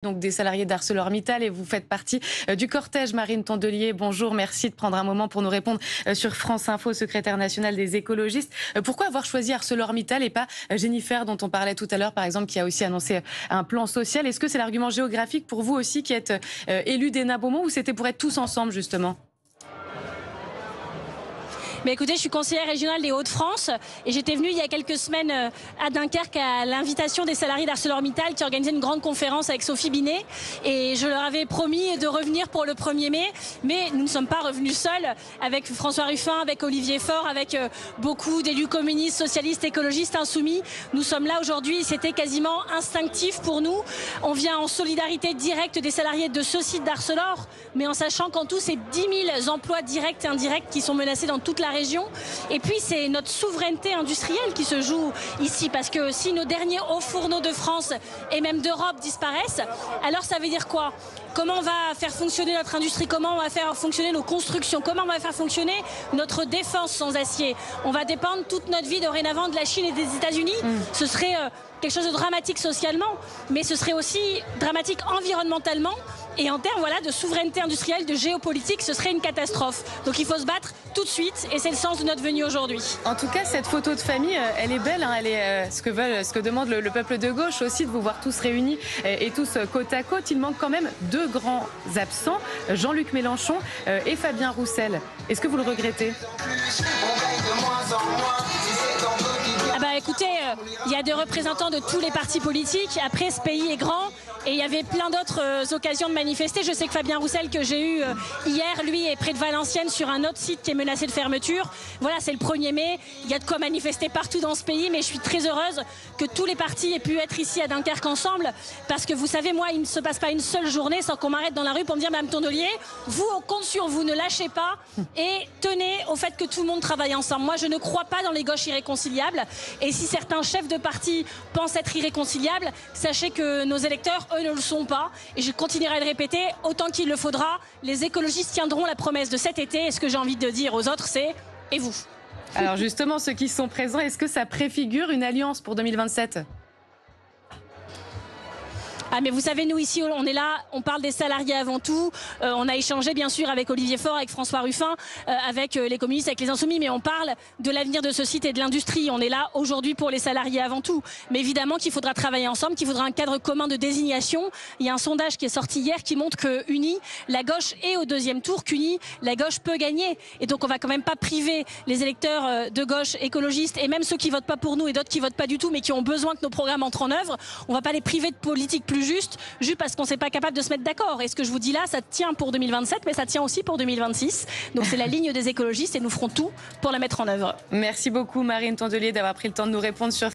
Donc des salariés d'ArcelorMittal et vous faites partie du cortège. Marine Tondelier, bonjour, merci de prendre un moment pour nous répondre sur France Info, secrétaire nationale des écologistes. Pourquoi avoir choisi ArcelorMittal et pas Jennifer dont on parlait tout à l'heure, par exemple, qui a aussi annoncé un plan social? Est-ce que c'est l'argument géographique pour vous aussi qui êtes élu d'Hénin-Beaumont ou c'était pour être tous ensemble justement? Mais écoutez, je suis conseillère régionale des Hauts-de-France et j'étais venue il y a quelques semaines à Dunkerque à l'invitation des salariés d'ArcelorMittal qui organisait une grande conférence avec Sophie Binet et je leur avais promis de revenir pour le 1er mai, mais nous ne sommes pas revenus seuls avec François Ruffin, avec Olivier Faure, avec beaucoup d'élus communistes, socialistes, écologistes, insoumis. Nous sommes là aujourd'hui, c'était quasiment instinctif pour nous. On vient en solidarité directe des salariés de ce site d'Arcelor, mais en sachant qu'en tout c'est 10 000 emplois directs et indirects qui sont menacés dans toute la région. Et puis c'est notre souveraineté industrielle qui se joue ici, parce que si nos derniers hauts fourneaux de France et même d'Europe disparaissent, alors ça veut dire quoi? Comment on va faire fonctionner notre industrie? Comment on va faire fonctionner nos constructions? Comment on va faire fonctionner notre défense sans acier? On va dépendre toute notre vie dorénavant de la Chine et des États-Unis. Ce serait quelque chose de dramatique socialement, mais ce serait aussi dramatique environnementalement. Et en termes de souveraineté industrielle, de géopolitique, ce serait une catastrophe. Donc il faut se battre tout de suite et c'est le sens de notre venue aujourd'hui. En tout cas, cette photo de famille, elle est belle. Elle est ce que demande le peuple de gauche aussi, de vous voir tous réunis et tous côte à côte. Il manque quand même deux grands absents, Jean-Luc Mélenchon et Fabien Roussel. Est-ce que vous le regrettez? Écoutez, il y a des représentants de tous les partis politiques. Après, ce pays est grand et il y avait plein d'autres occasions de manifester. Je sais que Fabien Roussel, que j'ai eu hier, lui est près de Valenciennes sur un autre site qui est menacé de fermeture. Voilà, c'est le 1er mai. Il y a de quoi manifester partout dans ce pays, mais je suis très heureuse que tous les partis aient pu être ici à Dunkerque ensemble. Parce que vous savez, moi, il ne se passe pas une seule journée sans qu'on m'arrête dans la rue pour me dire, Mme Tondelier, vous, on compte sur vous, ne lâchez pas et tenez au fait que tout le monde travaille ensemble. Moi, je ne crois pas dans les gauches irréconciliables. Et si certains chefs de parti pensent être irréconciliables, sachez que nos électeurs, eux, ne le sont pas. Et je continuerai à le répéter autant qu'il le faudra. Les écologistes tiendront la promesse de cet été. Et ce que j'ai envie de dire aux autres, c'est « et vous ?» Alors justement, ceux qui sont présents, est-ce que ça préfigure une alliance pour 2027 ? Ah mais vous savez, nous ici on est là, on parle des salariés avant tout, on a échangé bien sûr avec Olivier Faure, avec François Ruffin, avec les communistes, avec les insoumis, mais on parle de l'avenir de ce site et de l'industrie. On est là aujourd'hui pour les salariés avant tout, mais évidemment qu'il faudra travailler ensemble, qu'il faudra un cadre commun de désignation. Il y a un sondage qui est sorti hier qui montre que unis, la gauche est au 2e tour, qu'unis, la gauche peut gagner. Et donc on va quand même pas priver les électeurs de gauche écologistes et même ceux qui votent pas pour nous et d'autres qui votent pas du tout mais qui ont besoin que nos programmes entrent en œuvre. On va pas les priver de politique plus juste parce qu'on n'est pas capable de se mettre d'accord. Et ce que je vous dis là, ça tient pour 2027, mais ça tient aussi pour 2026. Donc c'est la ligne des écologistes et nous ferons tout pour la mettre en œuvre. Merci beaucoup Marine Tondelier d'avoir pris le temps de nous répondre sur